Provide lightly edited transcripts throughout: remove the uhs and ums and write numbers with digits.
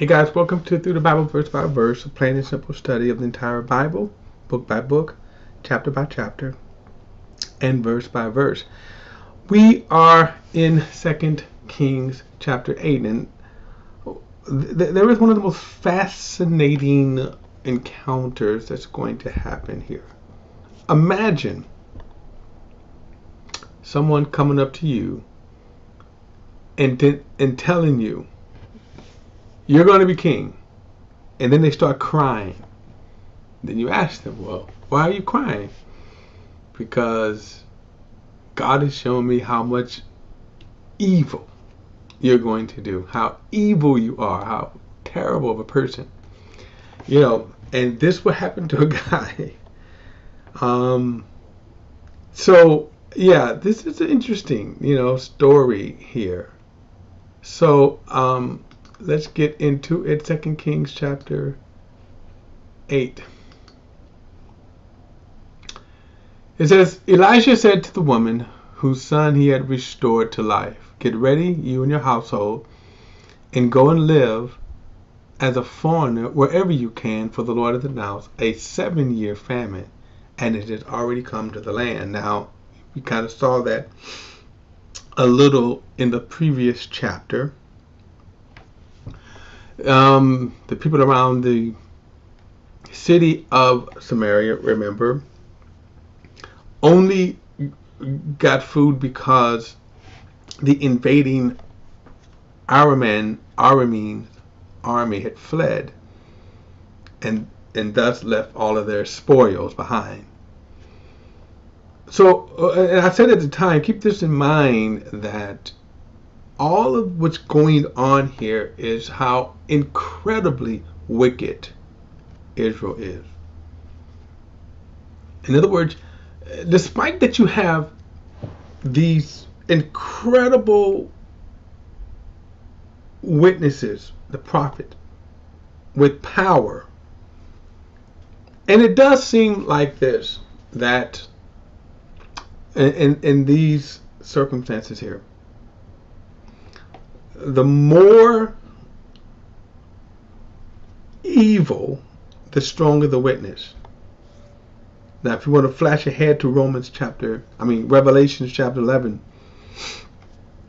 Hey guys, welcome to Through the Bible Verse by Verse, a plain and simple study of the entire Bible, book by book, chapter by chapter, and verse by verse. We are in 2 Kings chapter 8, and there is one of the most fascinating encounters that's going to happen here. Imagine someone coming up to you and telling you, you're going to be king. And then they start crying. Then you ask them, well, why are you crying? Because God has shown me how much evil you're going to do, how evil you are, how terrible of a person. And this would happen to a guy. This is an interesting, story here. So, let's get into it. 2 Kings chapter 8. It says, Elisha said to the woman whose son he had restored to life, get ready, you and your household, and go and live as a foreigner wherever you can, for the Lord has announced a 7-year famine, and it has already come to the land. Now, we kind of saw that a little in the previous chapter. The people around the city of Samaria, remember, only got food because the invading Aramean army had fled and thus left all of their spoils behind. So, and I said at the time, keep this in mind, that all of what's going on here is how incredibly wicked Israel is. In other words, despite that you have these incredible witnesses, the prophet, with power, and it does seem like this, that in these circumstances here, the more evil, the stronger the witness. Now, if you want to flash ahead to Revelation chapter 11,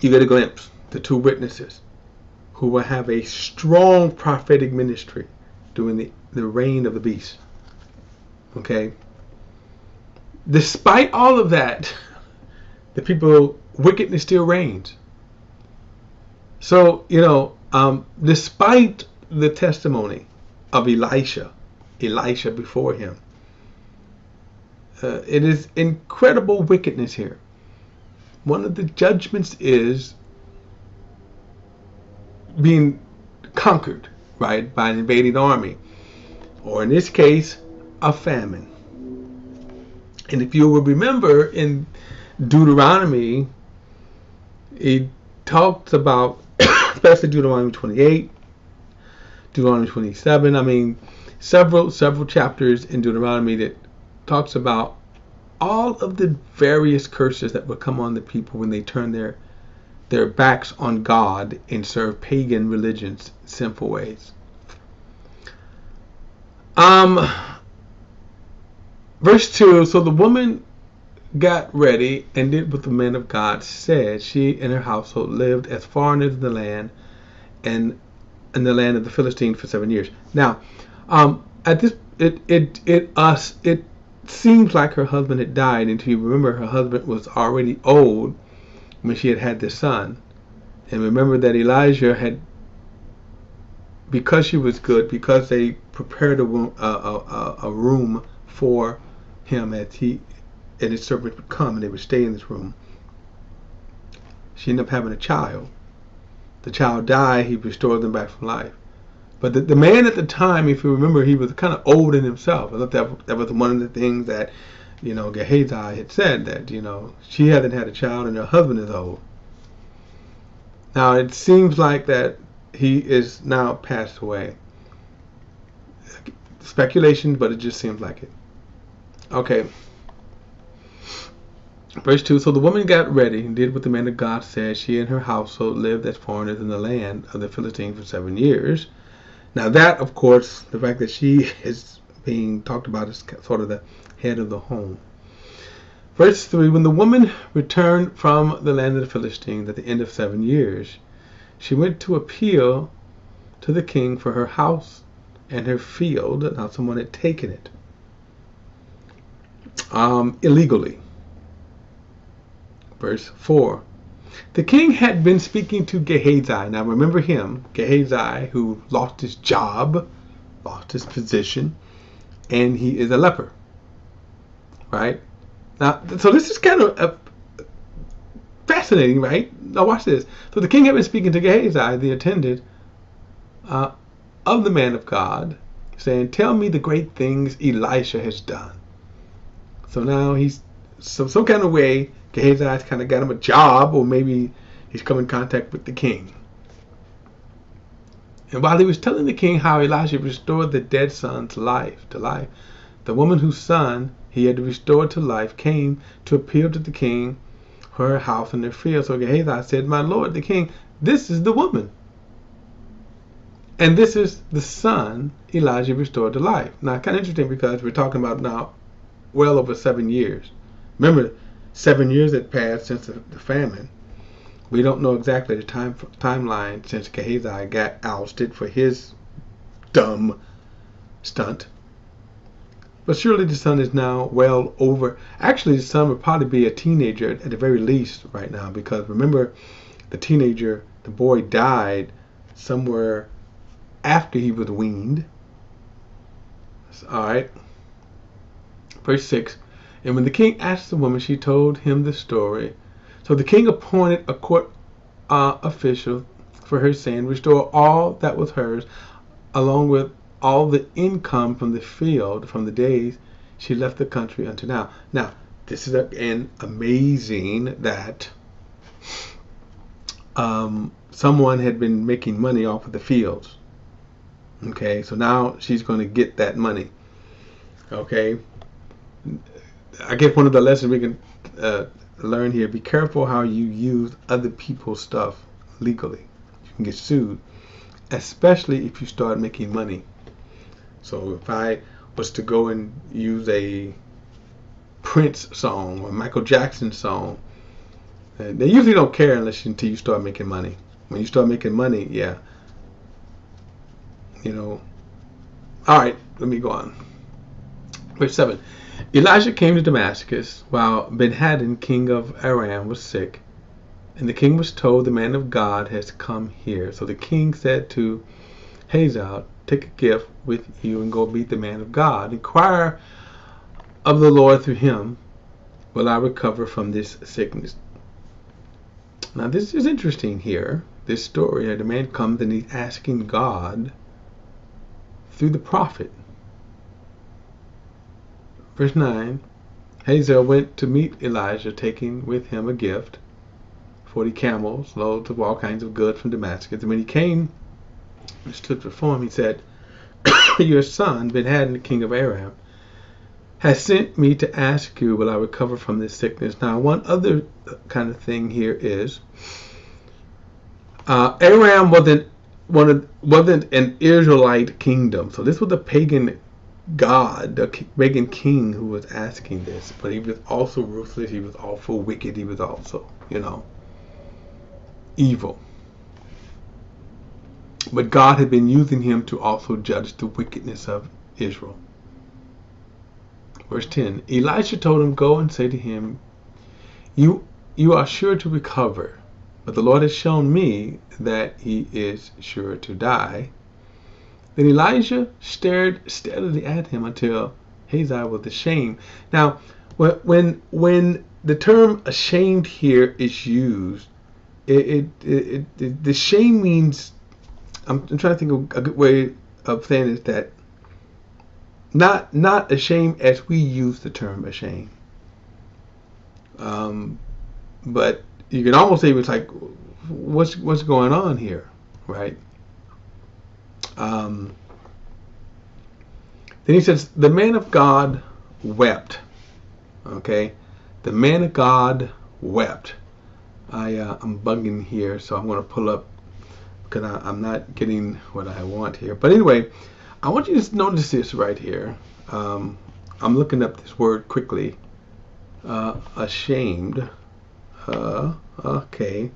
you get a glimpse, the two witnesses who will have a strong prophetic ministry during the reign of the beast. Okay? Despite all of that, the people, wickedness still reigns. So, despite the testimony of Elisha before him, it is incredible wickedness here. One of the judgments is being conquered, right, by an invading army, or in this case, a famine. And if you will remember, in Deuteronomy, it talks about, especially Deuteronomy 28, Deuteronomy 27, several chapters in Deuteronomy that talks about all of the various curses that would come on the people when they turn their backs on God and serve pagan religions, sinful ways. Verse 2, so the woman got ready and did what the man of God said. She and her household lived as foreigners in the land, and in the land of the Philistines for 7 years. Now, at this, it seems like her husband had died, and if you remember, her husband was already old when she had this son. And remember that Elijah had, because she was good, because they prepared a room for him as his servants would come and they would stay in this room, she ended up having a child. The child died, he restored them back from life. But the man at the time, if you remember, he was kind of old in himself. I thought that was one of the things that, Gehazi had said, that, she hasn't had a child and her husband is old. Now, it seems like that he is now passed away. Speculation, but it just seems like it. Okay. Verse 2, so the woman got ready and did what the man of God said. She and her household lived as foreigners in the land of the Philistines for 7 years. Now that, of course, the fact that she is being talked about as sort of the head of the home. Verse 3, when the woman returned from the land of the Philistines at the end of 7 years, she went to appeal to the king for her house and her field. Now someone had taken it illegally. Verse 4, the king had been speaking to Gehazi. Now remember him, Gehazi, who lost his job, lost his position, and he is a leper. Right? Now, so this is kind of fascinating, right? Now watch this. So the king had been speaking to Gehazi, the attendant of the man of God, saying, tell me the great things Elisha has done. So now he's some kind of way, Gehazi's kind of got him a job, or maybe he's come in contact with the king. And while he was telling the king how Elisha restored the dead son's life to life, the woman whose son he had restored to life came to appeal to the king for her house and her field. So Gehazi said, my lord, the king, this is the woman. And this is the son Elijah restored to life. Now, kind of interesting because we're talking about now well over 7 years. Remember, 7 years had passed since the famine. We don't know exactly the timeline since Gehazi got ousted for his dumb stunt. But surely the son is now well over. Actually, the son would probably be a teenager at the very least right now, because remember, the boy died somewhere after he was weaned. All right. Verse 6. And when the king asked the woman, she told him the story. So the king appointed a court official for her, saying, restore all that was hers, along with all the income from the field from the days she left the country until now. Now, this is again amazing that someone had been making money off of the fields. Okay, so now she's going to get that money. Okay, I guess one of the lessons we can learn here: be careful how you use other people's stuff legally. You can get sued, especially if you start making money. So if I was to go and use a Prince song or Michael Jackson song, they usually don't care until you start making money. When you start making money, yeah. You know. All right, let me go on. Verse 7. Elisha came to Damascus while Ben-Hadad, king of Aram, was sick. And the king was told, the man of God has come here. So the king said to Hazael, take a gift with you and go meet the man of God. Inquire of the Lord through him, will I recover from this sickness. Now this is interesting here. This story, the man comes and he's asking God through the prophet. Verse 9, Hazael went to meet Elisha, taking with him a gift, 40 camels, loads of all kinds of goods from Damascus. And when he came and stood before him, he said, your son, Ben-Hadad, king of Aram, has sent me to ask you, will I recover from this sickness? Now, one other kind of thing here is, Aram wasn't an Israelite kingdom. So this was a pagan god, the pagan king who was asking this. But he was also ruthless. He was also wicked. He was also, evil. But God had been using him to also judge the wickedness of Israel. Verse 10, Elisha told him, go and say to him, you are sure to recover, but the Lord has shown me that he is sure to die. Then Elisha stared steadily at him until Hazael was ashamed. Now, when the term ashamed here is used, the shame means, I'm trying to think of a good way of saying is that not ashamed as we use the term ashamed, but you can almost say it's like, what's going on here, right? Then he says, the man of God wept. Okay, the man of God wept. I'm bugging here, so I'm going to pull up because I'm not getting what I want here. But anyway, I want you to notice this right here. I'm looking up this word quickly. Ashamed. Okay.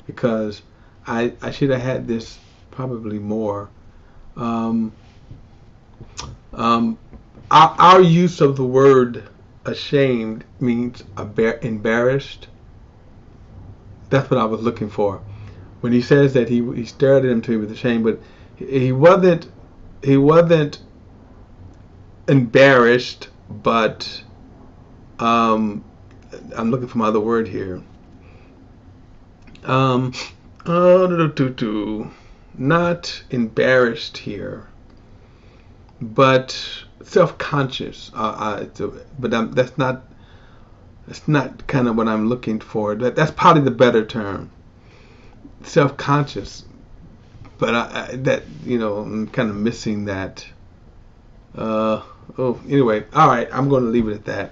Because I should have had this probably more. Our use of the word ashamed means embarrassed. That's what I was looking for. When he says that he stared at him till he was ashamed, but he wasn't embarrassed, but I'm looking for my other word here. Not embarrassed here, but self-conscious. But that's not kind of what I'm looking for. That's probably the better term. Self-conscious, but I'm kind of missing that. Anyway, all right, I'm going to leave it at that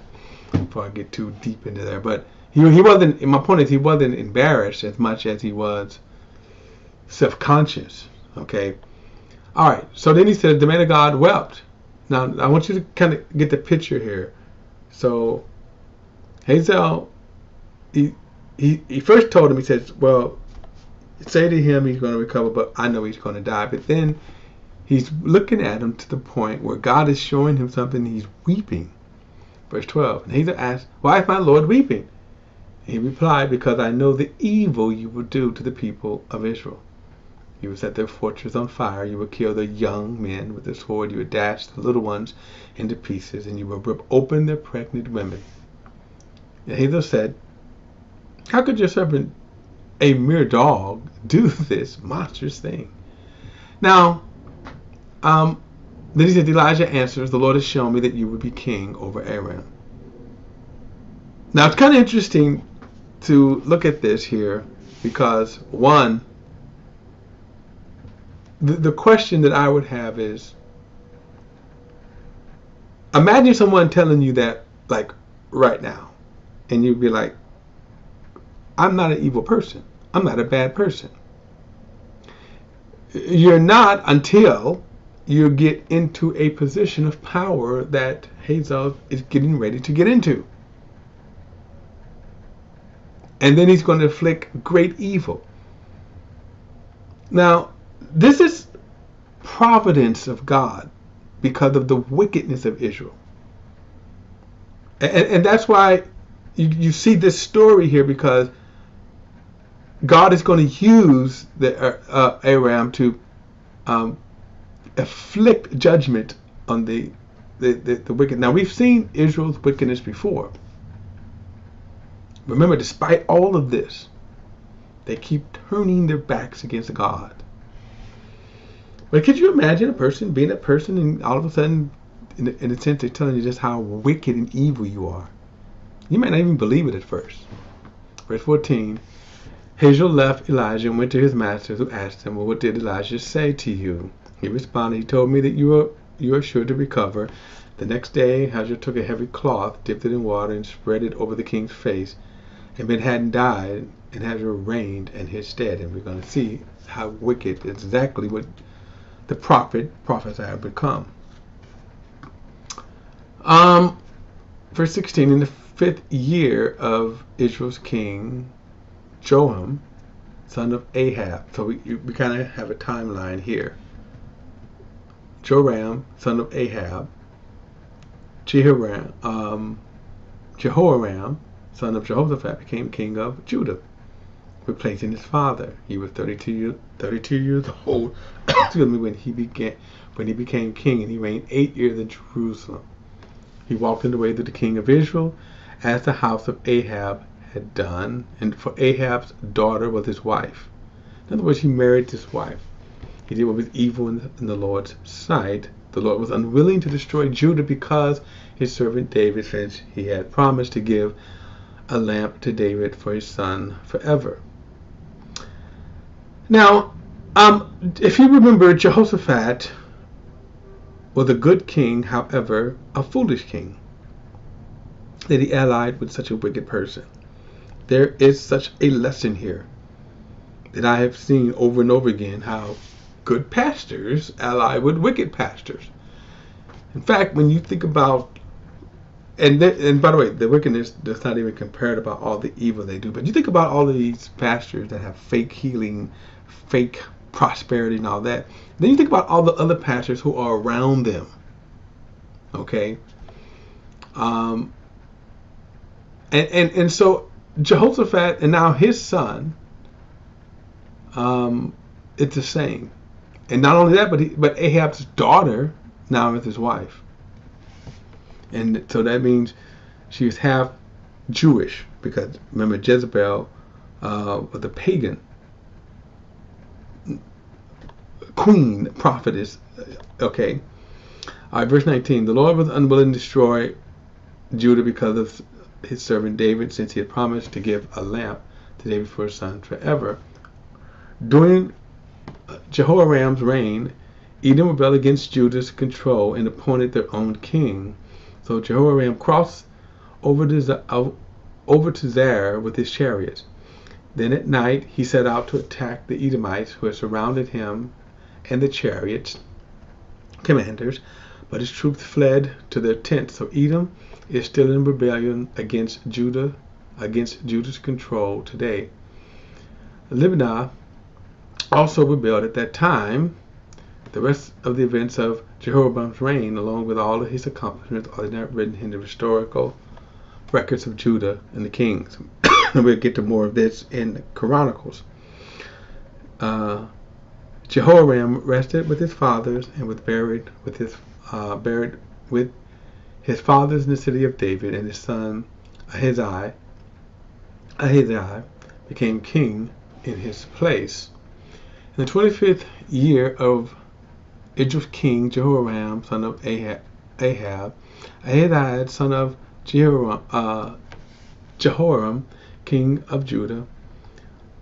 before I get too deep into there. But he wasn't. My point is, he wasn't embarrassed as much as he was self-conscious. Okay. All right. So then he said, the man of God wept. Now I want you to kind of get the picture here. So Hazael, he first told him, he says, well, say to him he's going to recover, but I know he's going to die. But then he's looking at him to the point where God is showing him something. He's weeping. Verse 12. And Hazael asked, why is my Lord weeping? And he replied, because I know the evil you will do to the people of Israel. You will set their fortress on fire. You will kill the young men with the sword. You will dash the little ones into pieces, and you will rip open their pregnant women. And Hazael said, how could your servant, a mere dog, do this monstrous thing? Now, then he said, Elijah answers, the Lord has shown me that you would be king over Aram. Now, it's kind of interesting to look at this here because, one, the question that I would have is, imagine someone telling you that, like, right now, and you'd be like, I'm not an evil person. I'm not a bad person. You're not until you get into a position of power that Hazael is getting ready to get into. And then he's going to inflict great evil. Now, this is providence of God because of the wickedness of Israel. And that's why you see this story here, because God is going to use the Aram to afflict judgment on the wicked. Now, we've seen Israel's wickedness before. Remember, despite all of this, they keep turning their backs against God. But could you imagine a person being a person and all of a sudden, in a sense, they're telling you just how wicked and evil you are? You might not even believe it at first. Verse 14, Hazael left Elijah and went to his master, who asked him, well, what did Elijah say to you? He responded, he told me that you are sure to recover. The next day, Hazael took a heavy cloth, dipped it in water, and spread it over the king's face. And Ben-Hadad died, and Hazael reigned in his stead. And we're going to see how wicked, exactly what the prophet prophesied would become. Verse 16, in the 5th year of Israel's king, Joram, son of Ahab. So we kind of have a timeline here. Joram, son of Ahab. Jehoram, son of Jehoshaphat, became king of Judah, replacing his father. He was 32 years old when he became king, and he reigned 8 years in Jerusalem. He walked in the way of the king of Israel, as the house of Ahab had done, and for Ahab's daughter was his wife. In other words, he married this wife. He did what was evil in the Lord's sight. The Lord was unwilling to destroy Judah because his servant David said he had promised to give a lamp to David for his son forever. Now, if you remember, Jehoshaphat was a good king, however, a foolish king, that he allied with such a wicked person. There is such a lesson here. that I have seen over and over again how good pastors ally with wicked pastors. In fact, when you think about, and by the way, the wickedness does not even compare about all the evil they do. But you think about all of these pastors that have fake healing, fake prosperity, and all that. Then you think about all the other pastors who are around them. Okay, and so Jehoshaphat and now his son, it's the same. And not only that, but Ahab's daughter now is his wife. And so that means she was half Jewish, because remember Jezebel was a pagan queen, prophetess. Okay. All right, verse 19. The Lord was unwilling to destroy Judah because of his servant David, since he had promised to give a lamp to David for his son forever. During Jehoram's reign, Edom rebelled against Judah's control and appointed their own king. So Jehoram crossed over to Zair with his chariots. Then at night he set out to attack the Edomites who had surrounded him and the chariots commanders, but his troops fled to their tents. So Edom is still in rebellion against Judah's control today. Libnah also rebelled at that time. The rest of the events of Jehoram's reign, along with all of his accomplishments, are not written in the historical records of Judah and the kings. And we'll get to more of this in the Chronicles. Jehoram rested with his fathers and was buried with his fathers in the city of David, and his son Ahaziah became king in his place. In the 25th year of Israel's king Jehoram, son of Ahab, Ahaziah, son of Jehoram, king of Judah.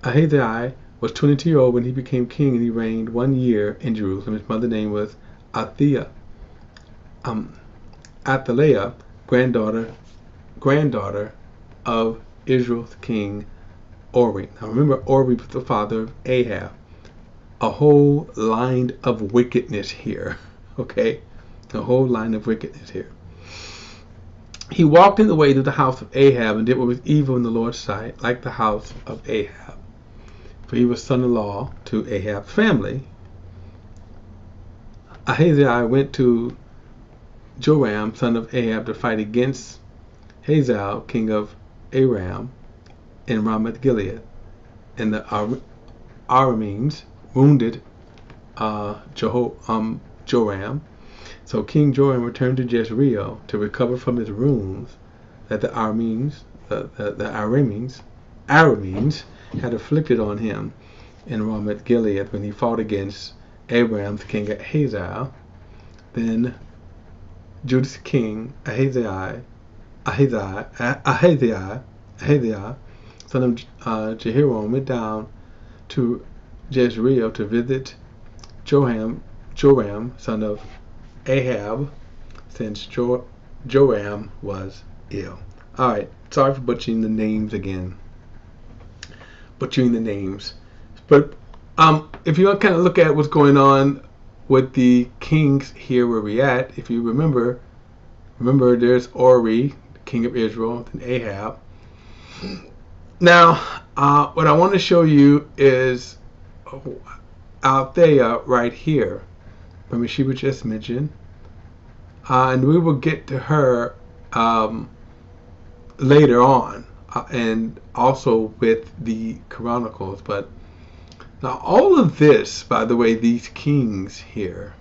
Ahaziah was 22 years old when he became king, and he reigned 1 year in Jerusalem. His mother's name was Athaliah, granddaughter of Israel's king Ori. Now remember, Ori was the father of Ahab. A whole line of wickedness here. Okay? A whole line of wickedness here. He walked in the ways of the house of Ahab and did what was evil in the Lord's sight, like the house of Ahab. For he was son-in-law to Ahab's family. Ahaziah went to Joram, son of Ahab, to fight against Hazael, king of Aram, in Ramoth Gilead. And the Arameans wounded Joram. So King Joram returned to Jezreel to recover from his wounds that the Arameans had afflicted on him in Ramoth Gilead when he fought against Aram's king at Hazael. Then Judah's king Ahaziah, son of Jehoram, went down to Jezreel to visit Joram, son of Ahab, since Joram was ill. All right, sorry for butchering the names again. But if you kind of look at what's going on with the kings here where we at, if you remember there's Ori, king of Israel, and Ahab. Now, what I want to show you is Althea right here. Remember, she was just mentioned, and we will get to her later on, and also with the Chronicles. But now all of this, by the way, these kings here,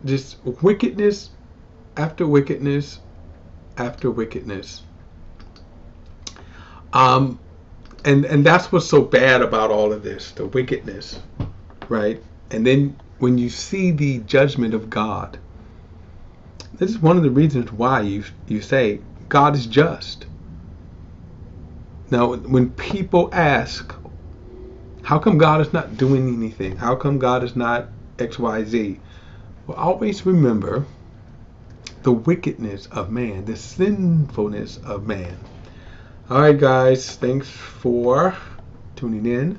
just wickedness after wickedness after wickedness. And that's what's so bad about all of this, the wickedness, right? And then when you see the judgment of God, this is one of the reasons why you say God is just. Now, when people ask, how come God is not doing anything? How come God is not XYZ? Well, always remember the wickedness of man, the sinfulness of man. All right, guys, thanks for tuning in.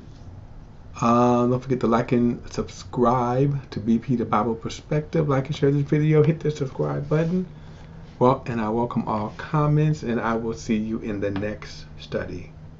Don't forget to like and subscribe to BP the Bible Perspective. Like and share this video. Hit the subscribe button. Well, and I welcome all comments, and I will see you in the next study.